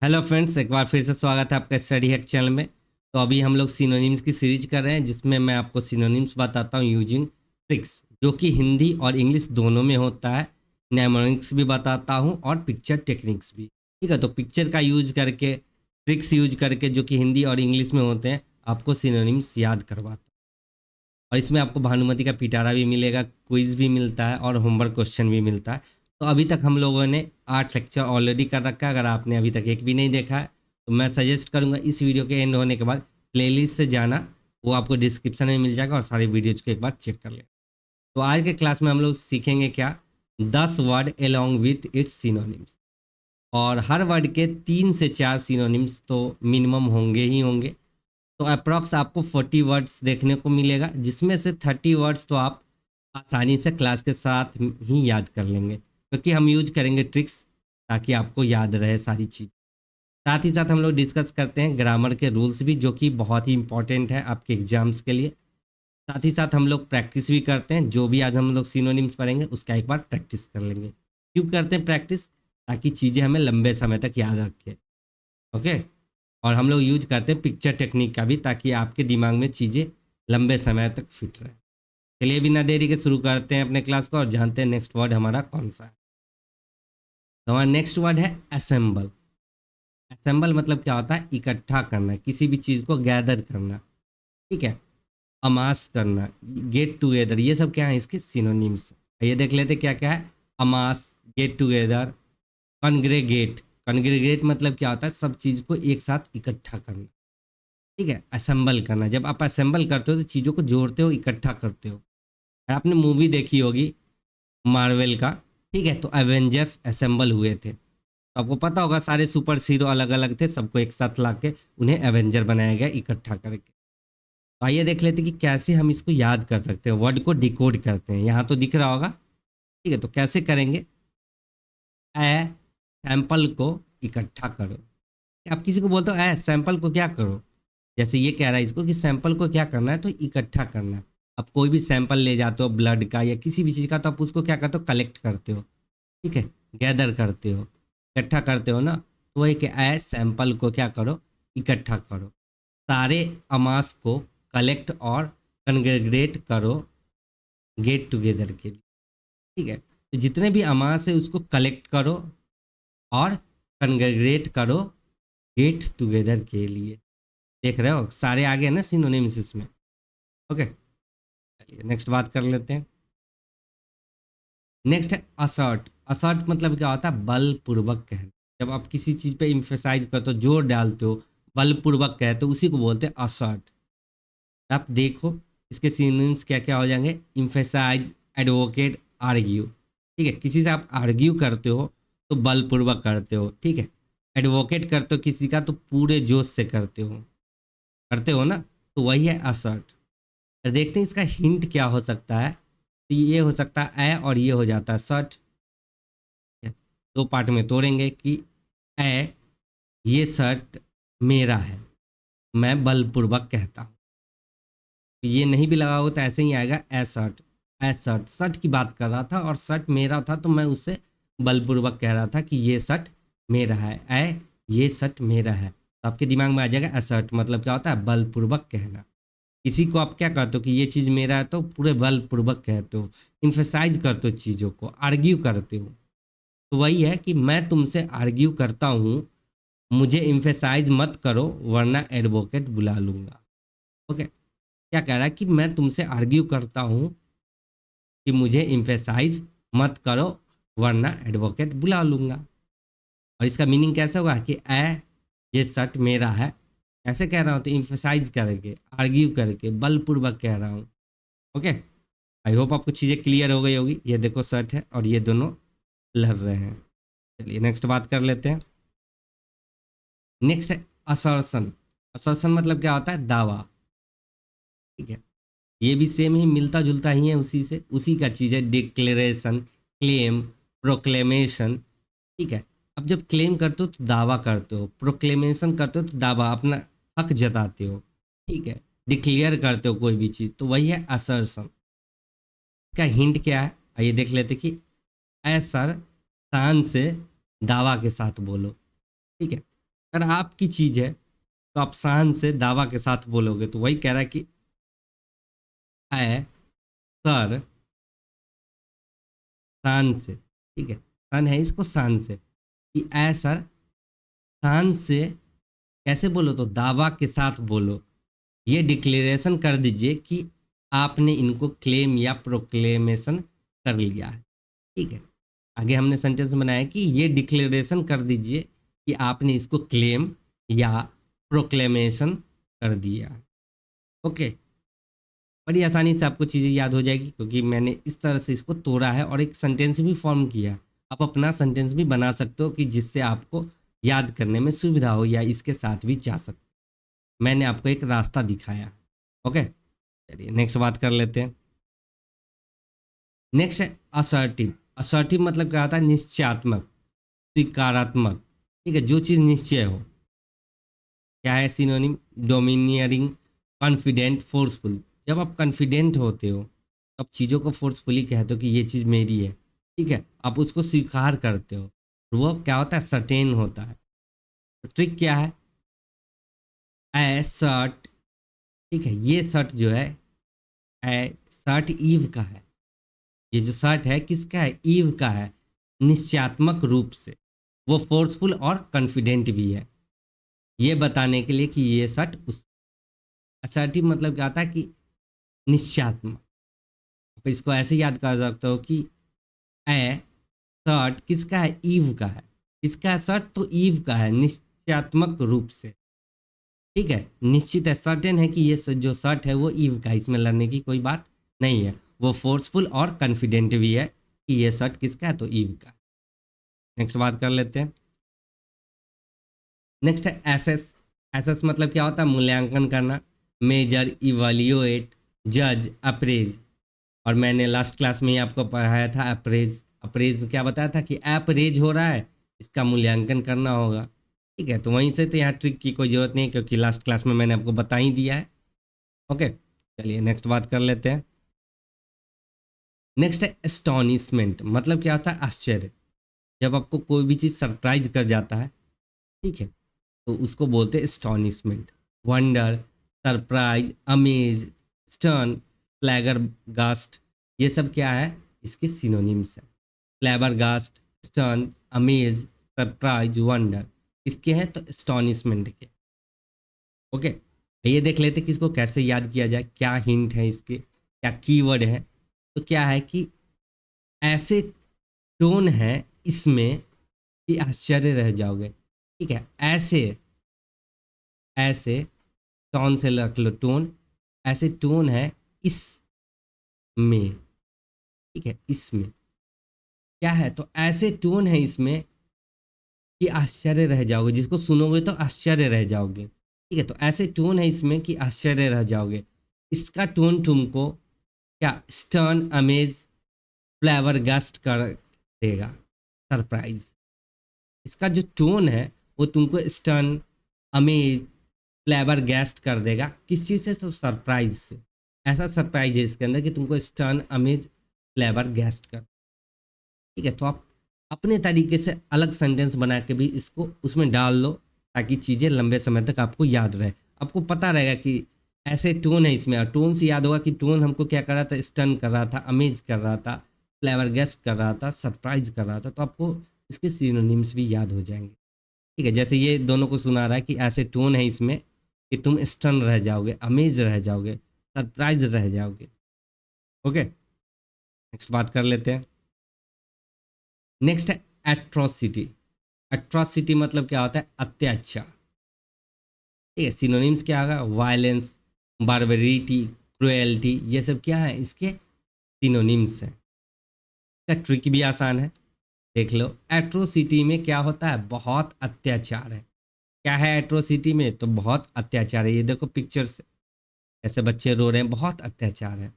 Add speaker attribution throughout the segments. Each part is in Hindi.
Speaker 1: हेलो फ्रेंड्स, एक बार फिर से स्वागत है आपका स्टडी हैक चैनल में। तो अभी हम लोग सिनोनिम्स की सीरीज कर रहे हैं, जिसमें मैं आपको सिनोनिम्स बताता हूँ यूजिंग ट्रिक्स, जो कि हिंदी और इंग्लिश दोनों में होता है। नेमोनिक्स भी बताता हूँ और पिक्चर टेक्निक्स भी। ठीक है, तो पिक्चर का यूज करके, ट्रिक्स यूज करके, जो कि हिंदी और इंग्लिश में होते हैं, आपको सिनोनिम्स याद करवाता हूँ। और इसमें आपको भानुमति का पिटारा भी मिलेगा, क्विज भी मिलता है और होमवर्क क्वेश्चन भी मिलता है। तो अभी तक हम लोगों ने 8 लेक्चर ऑलरेडी कर रखा है। अगर आपने अभी तक एक भी नहीं देखा है, तो मैं सजेस्ट करूंगा इस वीडियो के एंड होने के बाद प्लेलिस्ट से जाना, वो आपको डिस्क्रिप्शन में मिल जाएगा और सारे वीडियोज को एक बार चेक कर लें। तो आज के क्लास में हम लोग सीखेंगे क्या, 10 word along with its synonyms. और हर वर्ड के 3 से 4 सिनोनिम्स तो मिनिमम होंगे ही होंगे। तो अप्रॉक्स आपको 40 वर्ड्स देखने को मिलेगा, जिसमें से 30 वर्ड्स तो आप आसानी से क्लास के साथ ही याद कर लेंगे, क्योंकि हम यूज करेंगे ट्रिक्स, ताकि आपको याद रहे सारी चीज़। साथ ही साथ हम लोग डिस्कस करते हैं ग्रामर के रूल्स भी, जो कि बहुत ही इंपॉर्टेंट है आपके एग्जाम्स के लिए। साथ ही साथ हम लोग प्रैक्टिस भी करते हैं, जो भी आज हम लोग सिनोनिम्स पढ़ेंगे उसका एक बार प्रैक्टिस कर लेंगे। क्यों करते हैं प्रैक्टिस? ताकि चीज़ें हमें लंबे समय तक याद रखें। ओके। और हम लोग यूज करते हैं पिक्चर टेक्निक का भी, ताकि आपके दिमाग में चीज़ें लंबे समय तक फिट रहे। चलिए बिना देरी के शुरू करते हैं अपने क्लास को और जानते हैं नेक्स्ट वर्ड हमारा कौन सा है। तो हमारा नेक्स्ट वर्ड है असेंबल। असेंबल मतलब क्या होता है? इकट्ठा करना, किसी भी चीज़ को गैदर करना। ठीक है। अमास करना, गेट टुगेदर, ये सब क्या है इसके सिनोनिम्स। ये देख लेते क्या क्या है। अमास, गेट टुगेदर, कॉन्ग्रेगेट। कॉन्ग्रेगेट मतलब क्या होता है? सब चीज़ को एक साथ इकट्ठा करना। ठीक है। असेंबल करना, जब आप असेंबल करते हो तो चीज़ों को जोड़ते हो, इकट्ठा करते हो। आपने मूवी देखी होगी मार्वल का। ठीक है, तो एवेंजर्स असेंबल हुए थे, तो आपको पता होगा सारे सुपर हीरो अलग अलग थे, सबको एक साथ ला के उन्हें एवेंजर बनाया गया इकट्ठा करके। तो आइए देख लेते हैं कि कैसे हम इसको याद कर सकते हैं, वर्ड को डिकोड करते हैं। यहाँ तो दिख रहा होगा। ठीक है, तो कैसे करेंगे? ए सैंपल को इकट्ठा करो। आप किसी को बोलते हो ए सैंपल को क्या करो, जैसे ये कह रहा है इसको कि सैंपल को क्या करना है, तो इकट्ठा करना है। आप कोई भी सैंपल ले जाते हो, ब्लड का या किसी भी चीज़ का, तो आप उसको क्या करते हो? कलेक्ट करते हो। ठीक है, गैदर करते हो, इकट्ठा करते हो ना। तो वही कि ए सैंपल को क्या करो? इकट्ठा करो। सारे अमास को कलेक्ट और कन्ग्रेगेट करो गेट टुगेदर के लिए। ठीक है, तो जितने भी अमास है उसको कलेक्ट करो और कन्ग्रेगेट करो गेट टुगेदर के लिए। देख रहे हो सारे आगे है ना सिनोनिम्स इसमें। ओके, चलिए नेक्स्ट बात कर लेते हैं। नेक्स्ट है असर्ट। असर्ट मतलब क्या होता है? बलपूर्वक कहना। जब आप किसी चीज़ पे इम्फेसाइज करते हो, जोर डालते हो, बलपूर्वक कहते हो, उसी को बोलते हैं असर्ट। आप देखो इसके सिनोनिम्स क्या क्या हो जाएंगे। Emphasise, advocate, argue. ठीक है, किसी से आप आर्ग्यू करते हो तो बलपूर्वक करते हो। ठीक है, एडवोकेट करते हो किसी का तो पूरे जोश से करते हो ना, तो वही है असर्ट। देखते हैं इसका हिंट क्या हो सकता है। तो ये हो सकता है ए और ये हो जाता है सर्ट। दो पार्ट में तोड़ेंगे कि ए ये शर्ट मेरा है, मैं बलपूर्वक कहता हूँ। ये नहीं भी लगा हो तो ऐसे ही आएगा ए शर्ट। ए शर्ट, शर्ट की बात कर रहा था और शर्ट मेरा था, तो मैं उससे बलपूर्वक कह रहा था कि ये शर्ट मेरा है। ए ये शर्ट मेरा है, तो आपके दिमाग में आ जाएगा असर्ट मतलब क्या होता है? बलपूर्वक कहना। किसी को आप क्या कहते हो कि ये चीज़ मेरा है, तो पूरे बलपूर्वक कहते हो, इम्फेसाइज करते हो चीज़ों को, आर्ग्यू करते हो। तो वही है कि मैं तुमसे आर्ग्यू करता हूँ, मुझे इम्फेसाइज मत करो वरना एडवोकेट बुला लूंगा। ओके, क्या कह रहा है कि मैं तुमसे आर्ग्यू करता हूँ कि मुझे इम्फेसाइज मत करो वरना एडवोकेट बुला लूंगा। और इसका मीनिंग कैसे होगा कि ए ये शर्ट मेरा है, ऐसे कह रहा हूँ तो इम्फेसाइज करके, आर्ग्यू करके, बलपूर्वक कह रहा हूँ। ओके, आई होप आपको चीज़ें क्लियर हो गई होगी। ये देखो शर्ट है और ये दोनों लड़ रहे हैं। चलिए नेक्स्ट बात कर लेते हैं। नेक्स्ट है असर्शन। असर्शन मतलब क्या होता है? दावा। ठीक है, ये भी सेम ही, मिलता जुलता ही है उसी से, उसी का चीज़ है। Declaration, claim, proclamation. ठीक है, अब जब क्लेम करते हो तो दावा करते हो, प्रोक्लेमेशन करते हो तो दावा, अपना हक जताते हो। ठीक है, डिक्लेयर करते हो कोई भी चीज़, तो वही है असर्शन। का हिंट क्या है? आइए देख लेते कि ऐ सर शान से दावा के साथ बोलो। ठीक है, अगर आपकी चीज़ है तो आप शान से दावा के साथ बोलोगे। तो वही कह रहा है कि ऐ सर शान से, ठीक है, शान है इसको शान से, कि ऐ सर शान से कैसे बोलो, तो दावा के साथ बोलो। ये डिक्लेरेशन कर दीजिए कि आपने इनको क्लेम या प्रोक्लेमेशन कर लिया है, ठीक है। आगे हमने सेंटेंस बनाया कि ये डिक्लेरेशन कर दीजिए कि आपने इसको क्लेम या प्रोक्लेमेशन कर दिया है। ओके, बड़ी आसानी से आपको चीज़ें याद हो जाएगी क्योंकि मैंने इस तरह से इसको तोड़ा है और एक सेंटेंस भी फॉर्म किया है। आप अपना सेंटेंस भी बना सकते हो कि जिससे आपको याद करने में सुविधा हो या इसके साथ भी जा सकते। मैंने आपको एक रास्ता दिखाया। ओके, चलिए नेक्स्ट बात कर लेते हैं। नेक्स्ट है असर्टिव। असर्टिव मतलब क्या होता है, निश्चयात्मक, स्वीकारात्मक, ठीक है, जो चीज़ निश्चय हो। क्या है सिनोनिम, डोमिनियरिंग, कॉन्फिडेंट, फोर्सफुल। जब आप कॉन्फिडेंट होते हो तब चीज़ों को फोर्सफुली कहते हो कि ये चीज़ मेरी है, ठीक है, आप उसको स्वीकार करते हो। वो क्या होता है, सर्टेन होता है। तो ट्रिक क्या है, ए सर्ट, ठीक है, ये सर्ट जो है, ए सर्ट ईव का है। ये जो सर्ट है किसका है, ईव का है, निश्चयात्मक रूप से। वो फोर्सफुल और कॉन्फिडेंट भी है, ये बताने के लिए कि ये सर्ट उस। असर्टिव मतलब क्या होता है कि निश्चयात्मक। आप इसको ऐसे याद कर सकते हो कि ए सर्ट किसका है, ईव का है। किसका है सर्ट, तो ईव का है, निश्चयात्मक रूप से, ठीक है। निश्चित है, सर्टेन है कि ये जो सर्ट है वो ईव का है, इसमें लड़ने की कोई बात नहीं है। वो फोर्सफुल और कॉन्फिडेंट भी है कि ये सर्ट किसका है, तो ईव का। नेक्स्ट बात कर लेते हैं। नेक्स्ट है एसेस। एसेस मतलब क्या होता है, मूल्यांकन करना, मेजर, इवैल्यूएट, जज, अप्रेज। और मैंने लास्ट क्लास में ही आपको पढ़ाया था अप्रेज। अप्रेज क्या बताया था कि अप्रेज हो रहा है, इसका मूल्यांकन करना होगा, ठीक है। तो वहीं से तो यहाँ ट्रिक की कोई ज़रूरत नहीं है क्योंकि लास्ट क्लास में मैंने आपको बता ही दिया है। ओके, चलिए नेक्स्ट बात कर लेते हैं। नेक्स्ट है एस्टॉनिशमेंट। मतलब क्या होता है, आश्चर्य। जब आपको कोई भी चीज़ सरप्राइज कर जाता है, ठीक है, तो उसको बोलते हैं एस्टॉनिशमेंट। वंडर, सरप्राइज, अमेज, स्टन, फ्लैगरगास्ट, ये सब क्या है, इसके सिनोनिम्स है। फ्लैबरगास्ट, स्टन, अमेज, सरप्राइज, वंडर, इसके हैं तो एस्टॉनिशमेंट के। ओके, ये देख लेते कि इसको कैसे याद किया जाए, क्या हिंट है इसके, क्या कीवर्ड है। तो क्या है कि ऐसे टोन है इसमें कि आश्चर्य रह जाओगे, ठीक है। ऐसे, ऐसे टोन से रख लो, टोन, ऐसे टोन है इस में, ठीक है, इसमें क्या है, तो ऐसे टोन है इसमें कि आश्चर्य रह जाओगे, जिसको सुनोगे तो आश्चर्य रह जाओगे, ठीक है। तो ऐसे टोन है इसमें कि आश्चर्य रह जाओगे। इसका टोन तुमको क्या, स्टर्न, अमेज, फ्लेवर गस्ट कर देगा, सरप्राइज। इसका जो टोन है वो तुमको स्टन, अमेज, फ्लेवर गेस्ट कर देगा। किस चीज़ से, तो सरप्राइज से। ऐसा सरप्राइज है इसके अंदर कि तुमको स्टन, अमेज, फ्लेवर गेस्ट कर, ठीक है। तो आप अपने तरीके से अलग सेंटेंस बना के भी इसको उसमें डाल लो ताकि चीज़ें लंबे समय तक आपको याद रहे। आपको पता रहेगा कि ऐसे टोन है इसमें, और टोन से याद होगा कि टोन हमको क्या कर रहा था, स्टन कर रहा था, अमेज कर रहा था, फ्लेवर गेस्ट कर रहा था, सरप्राइज कर रहा था। तो आपको इसके सिनोनिम्स भी याद हो जाएंगे, ठीक है। जैसे ये दोनों को सुना रहा है कि ऐसे टोन है इसमें कि तुम स्टन रह जाओगे, अमेज रह जाओगे, सरप्राइज रह जाओगे। ओके, नेक्स्ट बात कर लेते हैं। नेक्स्ट है एट्रोसिटी। एट्रोसिटी मतलब क्या होता है, अत्याचार, ठीक है। सिनोनिम्स क्या होगा, वायलेंस, बार्बरिटी, क्रुएल्टी, ये सब क्या है, इसके सिनोनिम्स हैं। इसका ट्रिक भी आसान है, देख लो। एट्रोसिटी में क्या होता है, बहुत अत्याचार है। क्या है एट्रोसिटी में, तो बहुत अत्याचार है। ये देखो पिक्चर से, ऐसे बच्चे रो रहे हैं, बहुत अत्याचार है।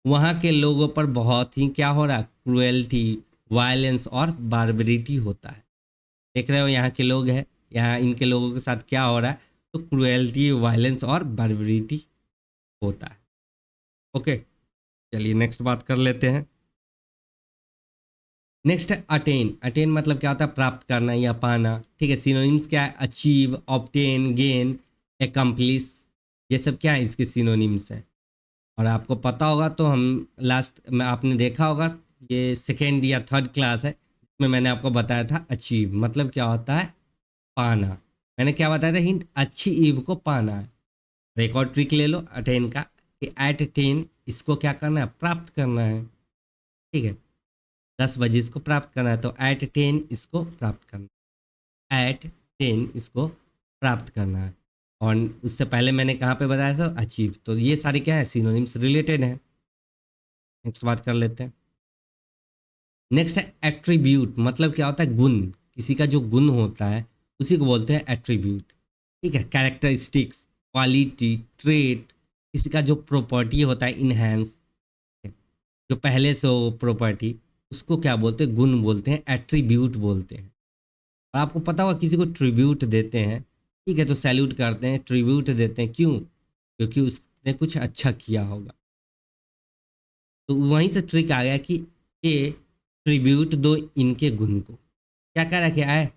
Speaker 1: वहाँ के लोगों पर बहुत ही क्या हो रहा है, क्रुएल्टी, वायलेंस और बार्बरिटी होता है। देख रहे हो यहाँ के लोग हैं, यहाँ इनके लोगों के साथ क्या हो रहा है, तो क्रुएल्टी, वायलेंस और बार्बरिटी होता है। ओके, चलिए नेक्स्ट बात कर लेते हैं। नेक्स्ट है अटेन। अटेन मतलब क्या होता है? प्राप्त करना या पाना। ठीक है, सिनोनिम्स क्या है? अचीव, ऑब्टेन, गेन, एकम्प्लिश, ये सब क्या है? इसके सिनोनिम्स है। और आपको पता होगा तो हम लास्ट में आपने देखा होगा, ये सेकेंड या थर्ड क्लास है जिसमें मैंने आपको बताया था अचीव मतलब क्या होता है? पाना। मैंने क्या बताया था हिंट? अच्छी ईव को पाना है। एक और ट्रिक ले लो अटेन का कि एट टेन इसको क्या करना है? प्राप्त करना है। ठीक है, 10 बजे इसको प्राप्त करना है, तो एट टेन इसको प्राप्त करना है, एट टेन इसको प्राप्त करना है। और उससे पहले मैंने कहाँ पे बताया था? अचीव। तो ये सारी क्या है? सिनोनिम्स रिलेटेड है। नेक्स्ट बात कर लेते हैं। नेक्स्ट है एट्रीब्यूट। मतलब क्या होता है? गुण। किसी का जो गुण होता है उसी को बोलते हैं एट्रीब्यूट। ठीक है, कैरेक्टरिस्टिक्स, क्वालिटी, ट्रेट, किसी का जो प्रॉपर्टी होता है इनहेंस, जो पहले से हो प्रॉपर्टी, उसको क्या बोलते हैं? गुण बोलते हैं, एट्रीब्यूट बोलते हैं। और आपको पता होगा किसी को ट्रिब्यूट देते हैं, ठीक है, तो सैल्यूट करते हैं, ट्रिब्यूट देते हैं, क्यों? क्योंकि उसने कुछ अच्छा किया होगा। तो वहीं से ट्रिक आ गया कि ये ट्रिब्यूट दो इनके गुण को। क्या कह रहा है?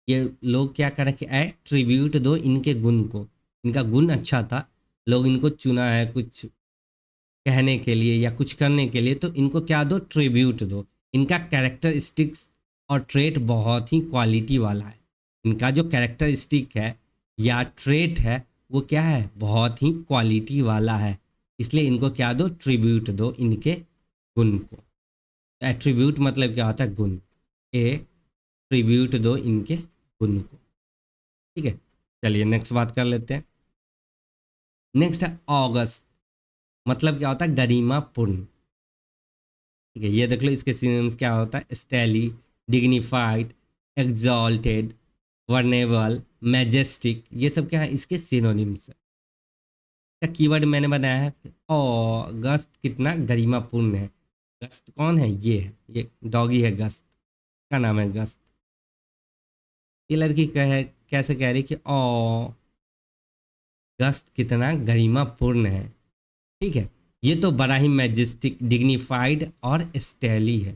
Speaker 1: ये लोग क्या कर रखे है? ट्रिब्यूट दो इनके गुण को। इनका गुण अच्छा था, लोग इनको चुना है कुछ कहने के लिए या कुछ करने के लिए, तो इनको क्या दो? ट्रिब्यूट दो। इनका कैरेक्टरिस्टिक्स और ट्रेट बहुत ही क्वालिटी वाला है। इनका जो कैरेक्टरिस्टिक है या ट्रेट है वो क्या है? बहुत ही क्वालिटी वाला है। इसलिए इनको क्या दो? ट्रिब्यूट दो इनके गुण को। एट्रीब्यूट मतलब क्या होता है? गुण। ए ट्रिब्यूट दो इनके गुण को। ठीक है, चलिए नेक्स्ट बात कर लेते हैं। नेक्स्ट है ऑगस्ट। मतलब क्या होता है? गरिमापूर्ण। ठीक है, ये देख लो इसके सिनोनिम्स क्या होता है? Styli, dignified, exalted, vulnerable, majestic, ये सब क्या है? इसके सिनोनिम्स है। क्या कीवर्ड मैंने बनाया है? गस्त कितना गरिमापूर्ण है। गस्त कौन है? ये डॉगी है गस्त, का नाम है गस्त। ये लड़की कहे कैसे कह रही कि गस्त कितना गरिमापूर्ण है। ठीक है, ये तो बड़ा ही मैजेस्टिक, डिग्निफाइड और स्टाइली है।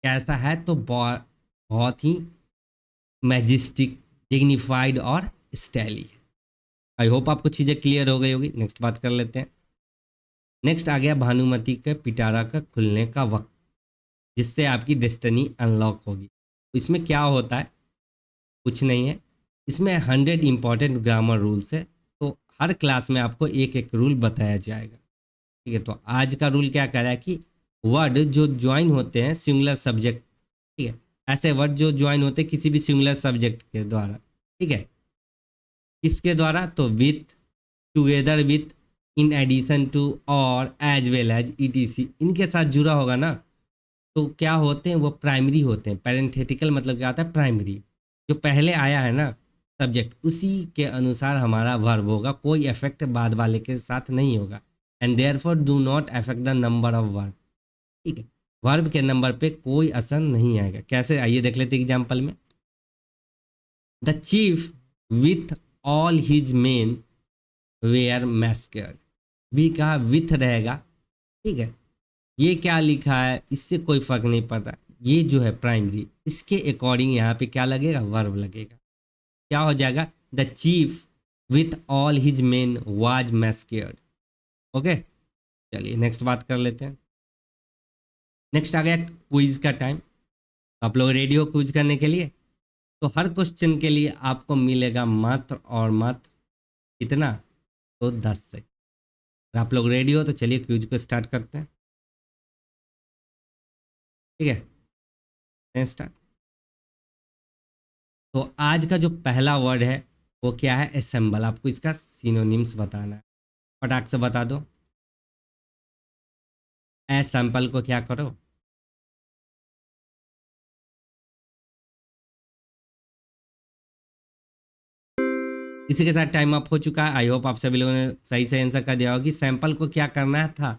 Speaker 1: कैसा है? तो बहुत ही मैजेस्टिक, डिग्निफाइड और स्टाइली है। आई होप आपको चीज़ें क्लियर हो गई होगी। नेक्स्ट बात कर लेते हैं। नेक्स्ट आ गया भानुमति के पिटारा का खुलने का वक्त, जिससे आपकी डेस्टिनी अनलॉक होगी। इसमें क्या होता है? कुछ नहीं है, इसमें 100 इंपॉर्टेंट ग्रामर रूल्स है। तो हर क्लास में आपको एक एक रूल बताया जाएगा। ठीक है, तो आज का रूल क्या कह रहा है कि वर्ड जो ज्वाइन होते हैं सिंगुलर सब्जेक्ट, ठीक है, ऐसे वर्ड जो ज्वाइन होते हैं किसी भी सिंगुलर सब्जेक्ट के द्वारा, ठीक है, किसके द्वारा? तो with, together with, in addition to, और एज वेल एज, ईटीसी, इनके साथ जुड़ा होगा ना, तो क्या होते हैं? वो प्राइमरी होते हैं। पैरेंथेटिकल मतलब क्या होता है? प्राइमरी। जो पहले आया है ना सब्जेक्ट, उसी के अनुसार हमारा वर्ब होगा, कोई इफेक्ट बाद वाले के साथ नहीं होगा। And therefore do not affect the number of verb. ठीक है, वर्ब के नंबर पे कोई असर नहीं आएगा। कैसे? आइए देख लेते हैं एग्जाम्पल में। The chief with all his men were massacred. भी कहा विथ रहेगा। ठीक है, ये क्या लिखा है इससे कोई फर्क नहीं पड़ रहा। ये जो है प्राइमरी, इसके अकॉर्डिंग यहाँ पे क्या लगेगा? वर्ब लगेगा। क्या हो जाएगा? The chief with all his men was massacred. Okay, चलिए नेक्स्ट बात कर लेते हैं। नेक्स्ट आ गया क्विज का टाइम। आप लोग रेडी हो क्विज करने के लिए? तो हर क्वेश्चन के लिए आपको मिलेगा मात्र और मात्र कितना? तो 10 सेकंड। अगर आप लोग रेडी हो तो चलिए क्विज को स्टार्ट करते हैं। ठीक है, स्टार्ट। तो आज का जो पहला वर्ड है वो क्या है? असेंबल। आपको इसका सिनोनिम्स बताना है, फटाक से बता दो। असैंपल को क्या करो? इसी के साथ टाइम अप हो चुका है। आई होप आप सभी लोगों ने सही से आंसर कर दिया होगा कि सैंपल को क्या करना था?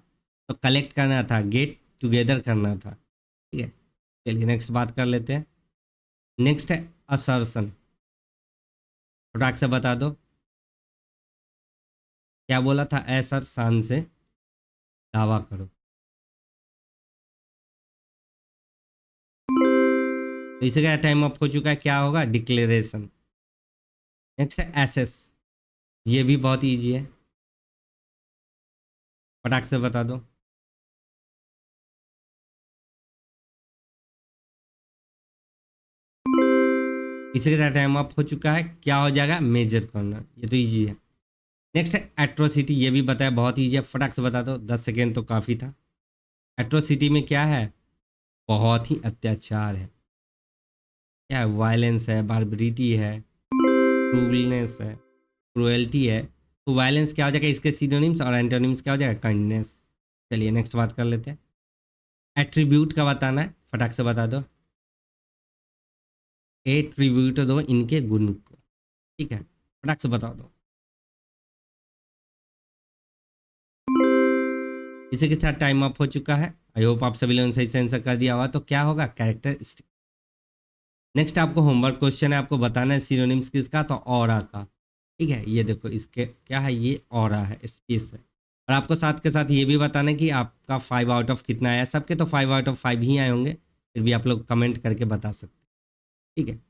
Speaker 1: तो कलेक्ट करना था, गेट टुगेदर करना था। ठीक है, चलिए नेक्स्ट बात कर लेते हैं। नेक्स्ट है असर्शन। फटाक से बता दो क्या बोला था? असर शान से दावा करो। तो इसी का टाइम अप हो चुका है, क्या होगा? डिक्लेरेशन। नेक्स्ट है एसेस, ये भी बहुत ईजी है, फटाक से बता दो। इसी का टाइम अप हो चुका है, क्या हो जाएगा? मेजर कॉर्नर, ये तो ईजी है। नेक्स्ट है एट्रोसिटी, ये भी बताया बहुत ईजी है, फटाक से बता दो, 10 सेकेंड तो काफ़ी था। एट्रोसिटी में क्या है? बहुत ही अत्याचार है, क्या है? वायलेंस है, बार्बरिटी है, क्रूरनेस है, क्रुएल्टी है। तो वायलेंस क्या हो जाएगा इसके सिनोनिम्स, और एंटोनिम्स क्या हो जाएगा? काइंडनेस। चलिए नेक्स्ट बात कर लेते हैं। एट्रीब्यूट का बताना है, फटाक से बता दो। एट्रीब्यूट दो इनके गुण को, ठीक है, फटाक से बता दो। इसी के साथ टाइम अप हो चुका है। आई होप आप सभी लोगों ने सही से आंसर कर दिया होगा। तो क्या होगा? कैरेक्टरिस्टिक। नेक्स्ट आपको होमवर्क क्वेश्चन है, आपको बताना है सिनोनिम्स किसका, तो ऑरा का, ठीक है। ये देखो इसके क्या है, ये ऑरा है, स्पेस है। और आपको साथ के साथ ये भी बताना है कि आपका 5 आउट ऑफ कितना आया। सबके तो 5 आउट ऑफ 5 ही आए होंगे, फिर भी आप लोग कमेंट करके बता सकते हैं, ठीक है।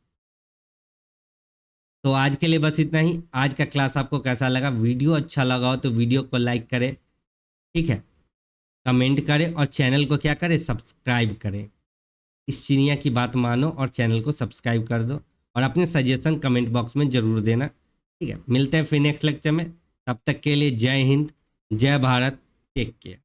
Speaker 1: तो आज के लिए बस इतना ही। आज का क्लास आपको कैसा लगा? वीडियो अच्छा लगा हो तो वीडियो को लाइक करें, ठीक है, कमेंट करें और चैनल को क्या करें? सब्सक्राइब करें। इस चिड़िया की बात मानो और चैनल को सब्सक्राइब कर दो, और अपने सजेशन कमेंट बॉक्स में ज़रूर देना, ठीक है। मिलते हैं फिर नेक्स्ट लेक्चर में, तब तक के लिए जय हिंद, जय भारत, टेक केयर।